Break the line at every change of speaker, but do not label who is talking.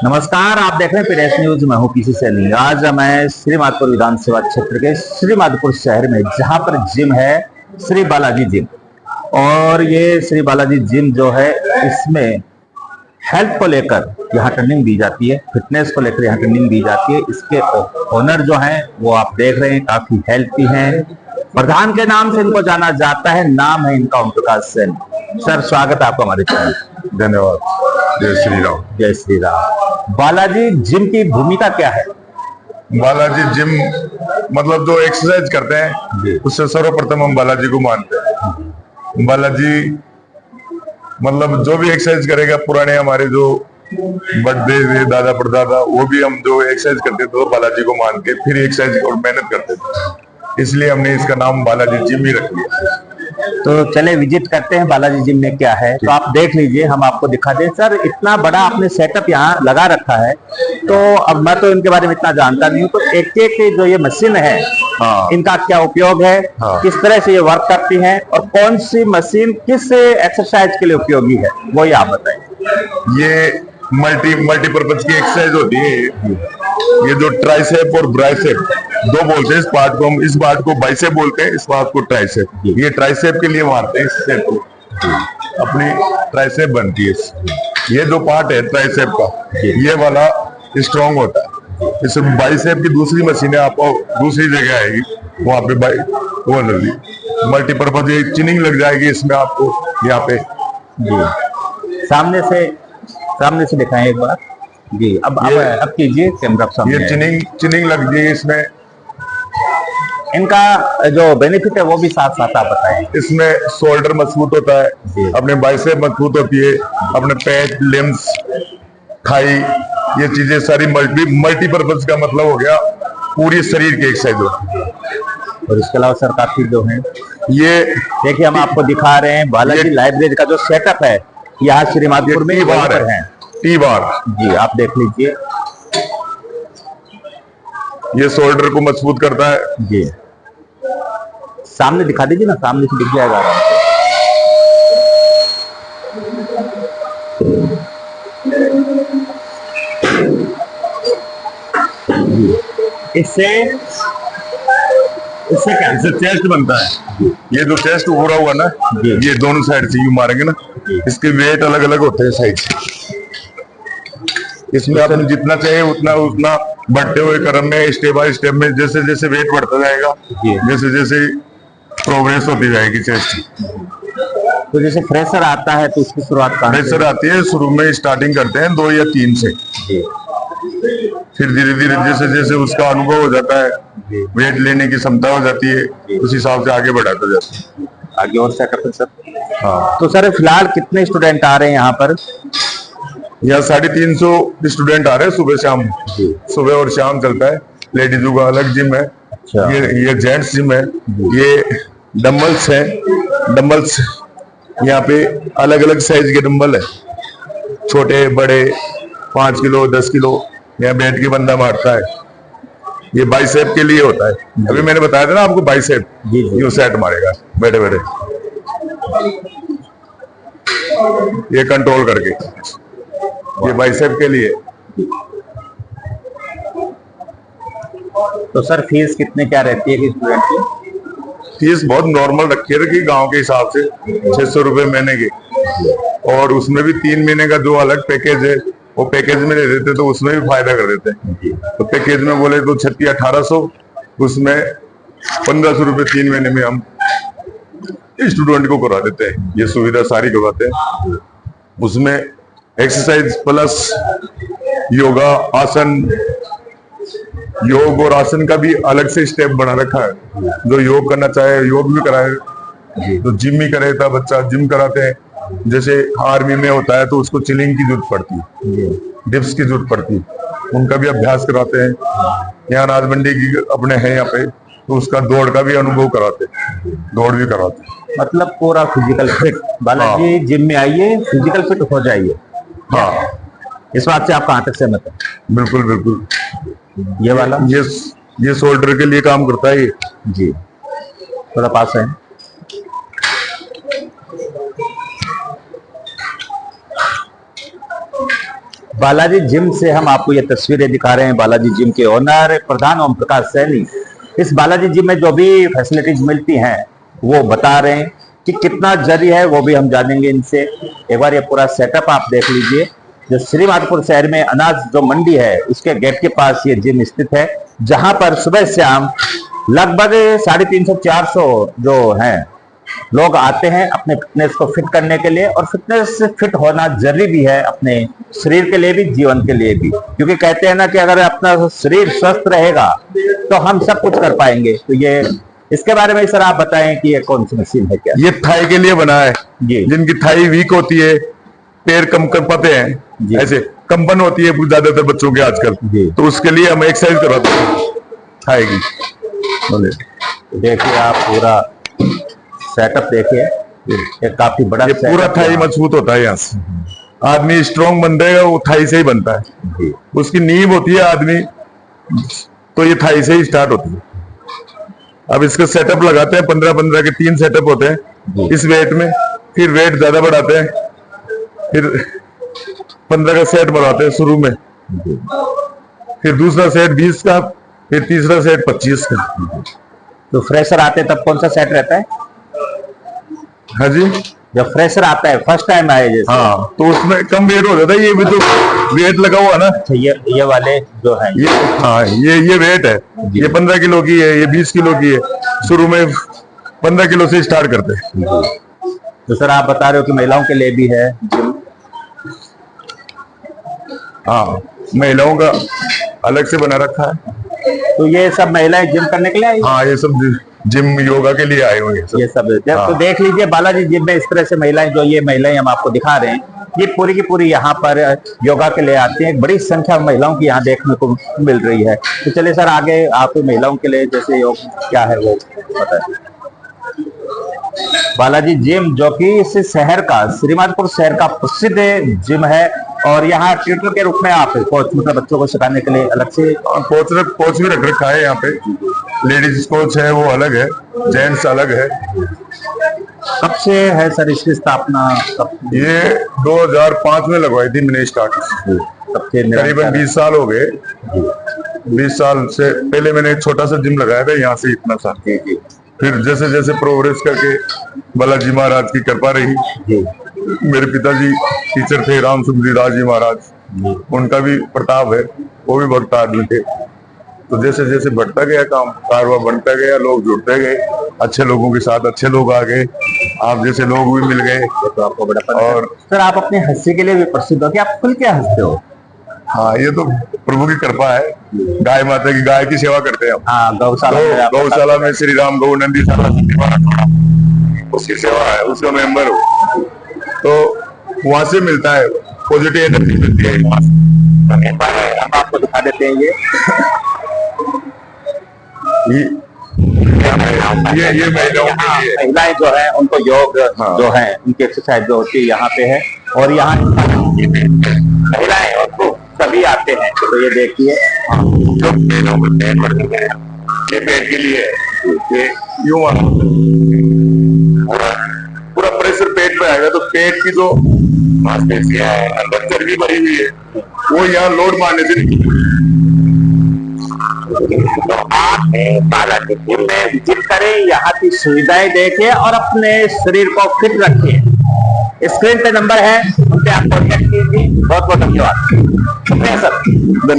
नमस्कार, आप देख रहे हैं पीडीएस न्यूज। मैं हूं पीसी सैनी। आज मैं श्री माधोपुर विधानसभा क्षेत्र के श्री माधोपुर शहर में, जहां पर जिम है श्री बालाजी जिम, और ये श्री बालाजी जिम जो है इसमें हेल्थ को लेकर यहाँ ट्रेनिंग दी जाती है, फिटनेस को लेकर यहाँ ट्रेनिंग दी जाती है। इसके ओनर जो हैं वो आप देख रहे हैं, काफी हेल्थी हैं। प्रधान के नाम से इनको जाना जाता है, नाम है इनका ओम प्रकाश सेन। सर, स्वागत है आपका हमारे चैनल।
धन्यवाद। जय श्री राम।
जय श्री राम। बालाजी जिम की भूमिका क्या है?
बालाजी जिम मतलब जो एक्सरसाइज करते हैं उससे सर्वप्रथम हम बालाजी को मानते हैं। बालाजी मतलब जो भी एक्सरसाइज करेगा, पुराने हमारे जो बड़े थे, दादा परदादा, वो भी हम जो एक्सरसाइज करते थे तो बालाजी को मान के फिर एक्सरसाइज और मेहनत करते थे, इसलिए हमने इसका नाम बालाजी जिम ही रख लिया।
तो चले विजिट करते हैं बालाजी जिम में क्या है। तो आप देख लीजिए, हम आपको दिखा दें। सर, इतना बड़ा आपने सेटअप यहाँ लगा रखा है, तो अब मैं तो इनके बारे में इतना जानता नहीं हूँ, तो एक एक जो ये मशीन है, इनका क्या उपयोग है, किस तरह से ये वर्क करती है, और कौन सी मशीन किस एक्सरसाइज के लिए उपयोगी है, वो आप बताएं।
ये मल्टीपर्पज की एक्सरसाइज होती है। ये जो ट्राइसेप और ब्राइसेप दो बोलते हैं इस पार्ट को, हम इस पार्ट को बाइसेप बोलते हैं, इस पार्ट को ट्राइसेप। ये ट्राइसेप के लिए मारते हैं, इस सेप को अपनी ट्राइसेप बनती है। ये जो पार्ट है ट्राइसेप का, ये वाला स्ट्रॉन्ग होता है। इस बाइसेप की दूसरी मशीनें आपको दूसरी जगह आएगी, वहां पे वो लगी मल्टीपर्पज ये चिनिंग लग जाएगी इसमें आपको यहाँ पे।
जी, सामने से दिखाएं एक बार जी। अब कीजिए कैमरा सामने।
ये चिनिंग लग गई इसमें।
इनका जो बेनिफिट है वो भी साथ साथ आप बताएं।
इसमें शोल्डर मजबूत होता है, अपने बाइसेप मजबूत होती है, अपने पेट, लिम्स, थाई, ये चीजें सारी मल्टीपर्पज का मतलब हो गया पूरी शरीर की एक्सरसाइज होती है।
और इसके अलावा सर काफी जो है,
ये
देखिए हम आपको दिखा रहे हैं बालाजी लाइब्रेरी का जो सेटअप है यहाँ श्री माधोपुर में है।
टी बार
जी, आप देख लीजिए।
ये शोल्डर को मजबूत करता है
जी। सामने दिखा दीजिए ना, सामने से दिख जाएगा। इससे
क्या चेस्ट बनता है। ये जो चेस्ट उभरा हुआ ना, ये दोनों साइड से यूं मारेंगे ना, इसके वेट अलग अलग होते हैं साइड से। इसमें आपने जितना चाहिए उतना बढ़ते हुए क्रम में, स्टेप बाय स्टेप में, जैसे जैसे वेट बढ़ता जाएगा, जैसे जैसे प्रोग्रेस होती जाएगी चेस्ट।
तो जैसे फ्रेशर आता है तो उसकी शुरुआत
फ्रेशर आती है, शुरू में स्टार्टिंग करते हैं 2 या 3 से, फिर धीरे धीरे जैसे जैसे उसका अनुभव हो जाता है, वेट लेने की क्षमता हो जाती है, उस हिसाब से आगे बढ़ाता जाता है।
आगे और क्या करते सर? हाँ, तो सर फिलहाल कितने स्टूडेंट आ रहे हैं यहाँ पर?
यहाँ 350 स्टूडेंट आ रहे हैं सुबह शाम। सुबह और शाम चलता है। लेडीजों का अलग जिम है। अच्छा। ये जेंट्स जिम है। ये डंबल्स है। डंबल्स यहाँ पे अलग अलग साइज के डंबल है, छोटे बड़े, 5 किलो 10 किलो, यहाँ बैठ के बंदा मारता है। ये बाइसेप के लिए होता है। अभी मैंने बताया था ना आपको, बाइसेप यूं सेट मारेगा बैठे बैठे, ये कंट्रोल करके, ये बाइसेप के लिए।
तो सर फीस कितने क्या रहती है कि स्टूडेंट की?
फीस बहुत नॉर्मल रखी है कि गांव के हिसाब से 600 रुपए महीने के, और उसमें भी 3 महीने का जो अलग पैकेज है वो पैकेज में ले देते तो उसमें भी फायदा कर देते हैं। तो पैकेज में बोले तो 3600-1800, उसमें 1500 रुपए 3 महीने में हम स्टूडेंट को करा देते हैं। ये सुविधा सारी करवाते हैं। उसमें एक्सरसाइज प्लस योगा, आसन, योग और आसन का भी अलग से स्टेप बना रखा है। जो योग करना चाहे योग भी कराए, तो जिम ही करे था बच्चा, जिम कराते हैं। जैसे आर्मी में होता है तो उसको चिलिंग की जरूरत पड़ती है, डिप्स की जरूरत पड़ती है, उनका भी अभ्यास कराते हैं। यहाँ अनाज मंडी की अपने हैं यहाँ पे, तो उसका दौड़ का भी अनुभव कराते हैं, दौड़ भी कराते हैं।
मतलब पूरा फिजिकल फिट। बालाजी जिम में आइए, फिजिकल फिट हो जाइए।
हाँ,
इस बात से आप कहाँ तक सहमत हैं?
बिल्कुल बिल्कुल।
ये वाला
ये शोल्डर के लिए काम करता है। ये
जी, थोड़ा पास है। बालाजी जिम से हम आपको ये तस्वीरें दिखा रहे हैं। बालाजी जिम के ओनर प्रधान ओम प्रकाश सैनी इस बालाजी जिम में जो भी फैसिलिटीज मिलती हैं वो बता रहे हैं कि कितना जरूरी है, वो भी हम जानेंगे इनसे। एक बार ये पूरा सेटअप आप देख लीजिए। जो श्री माधोपुर शहर में अनाज जो मंडी है उसके गेट के पास ये जिम स्थित है, जहां पर सुबह शाम लगभग 350-400 जो हैं लोग आते हैं अपने फिटनेस को फिट करने के लिए। और फिटनेस फिट होना जरूरी भी है अपने शरीर के लिए भी, जीवन के लिए भी, क्योंकि कहते हैं ना कि अगर अपना शरीर स्वस्थ रहेगा तो हम सब कुछ कर पाएंगे। तो ये इसके बारे में सर आप बताएं कि ये कौन सी मशीन है, क्या?
ये थाई के लिए बना है
जी।
जिनकी थाई वीक होती है, पैर कम कर पाते हैं, ऐसे कंपन होती है ज्यादातर बच्चों के आजकल, तो उसके लिए हम एक्सरसाइज करवाते हैं थाई की।
देखिए आप पूरा सेटअप देखिए, ये काफी बड़ा
ये पूरा थाई मजबूत होता है। यहाँ से आदमी स्ट्रॉन्ग बनता है, वो थाई से ही बनता है। उसकी नींव होती है आदमी, तो ये थाई से ही स्टार्ट होती है। अब इसका सेटअप लगाते हैं 15-15 के 3 सेटअप होते हैं इस वेट में, फिर वेट ज्यादा बढ़ाते हैं, फिर 15 का सेट बढ़ाते हैं शुरू में, फिर दूसरा सेट 20 का, फिर तीसरा सेट 25 का।
तो फ्रेशर आते हैं तब कौन सा सेट रहता है?
हाँ जी,
जब फ्रेशर आता है फर्स्ट टाइम आए जैसे,
हाँ, तो उसमें कम वेट हो जाता है। ये भी तो वेट लगा हुआ ना,
अच्छा ये वाले जो है
ये, हाँ, ये वेट है, ये 15 किलो की है, ये 20 किलो की है। शुरू में 15 किलो से स्टार्ट करते हैं।
तो सर आप बता रहे हो कि महिलाओं के लिए भी है जिम?
हाँ, महिलाओं का अलग से बना रखा है।
तो ये सब महिलाएं जिम करने के लिए आई?
हाँ, ये सब जिम योगा के लिए आए हुए हैं
ये सब।
हाँ।
तो देख लीजिए बालाजी जिम में इस तरह से महिलाएं, जो ये महिलाएं हम आपको दिखा रहे हैं, ये पूरी की पूरी यहाँ पर योगा के लिए आती हैं। एक बड़ी संख्या महिलाओं की यहाँ देखने को मिल रही है। तो चलिए सर आगे आप महिलाओं के लिए जैसे योग क्या है वो बताएं। बालाजी जिम जो कि इस शहर का, श्री माधोपुर शहर का प्रसिद्ध जिम है, और यहाँ ट्यूटर के रूप में आप कोच, मतलब बच्चों को सिखाने के लिए अलग से
कोच भी रख रखा है यहाँ पे। लेडीज कोच है वो अलग है, जेंट्स अलग है।
कब से है सर इसकी स्थापना?
ये 2005 में लगवाई थी मैंने स्टार्ट। करीबन 20 साल हो गए। 20 साल से पहले मैंने एक छोटा सा जिम लगाया था यहाँ से इतना सा। फिर जैसे जैसे प्रोग्रेस करके बालाजी महाराज की कृपा रही। मेरे पिताजी टीचर थे राम सुंदरीदास जी महाराज, उनका भी प्रताप है, वो भी भक्त आदमी थे। तो जैसे जैसे बढ़ता गया काम, कारवा बनता गया, लोग जुड़ते गए, अच्छे लोगों के साथ अच्छे लोग आ गए, आप जैसे लोग भी मिल गए।
तो आपको बड़ा पता
और
सर आप अपने हंसी के लिए भी प्रसिद्ध हो कि आप खुल क्या हंसते हो?
हाँ, ये तो प्रभु की कृपा है। गाय माता की, गाय की सेवा करते हैं हम।
हाँ,
गौशाला में श्री राम गौ नंदी उसकी सेवा है, उसका मेंबर हो, तो वहां से मिलता है पॉजिटिव एनर्जी मिलती है।
हम आपको दिखा देते हैं
ये
महिलाएं जो है उनको योग जो है उनकी एक्सरसाइज जो होती है यहाँ पे है, और यहाँ महिलाएं और सभी आते हैं। तो ये देखिए
ये पेट के लिए ये यूं पूरा प्रेशर पेट पे आएगा, तो पेट की जो मांसपेशियां है, अंदर चर्बी भरी हुई है, वो यहाँ लोड मारने से
तो आप बालाजी जिम में विजिट करें, यहाँ की सुविधाएं देखें और अपने शरीर को फिट रखें। स्क्रीन पे नंबर है, उन पे आप कॉन्टेक्ट कीजिए। बहुत बहुत धन्यवाद। शुक्रिया सर।
धन्यवाद।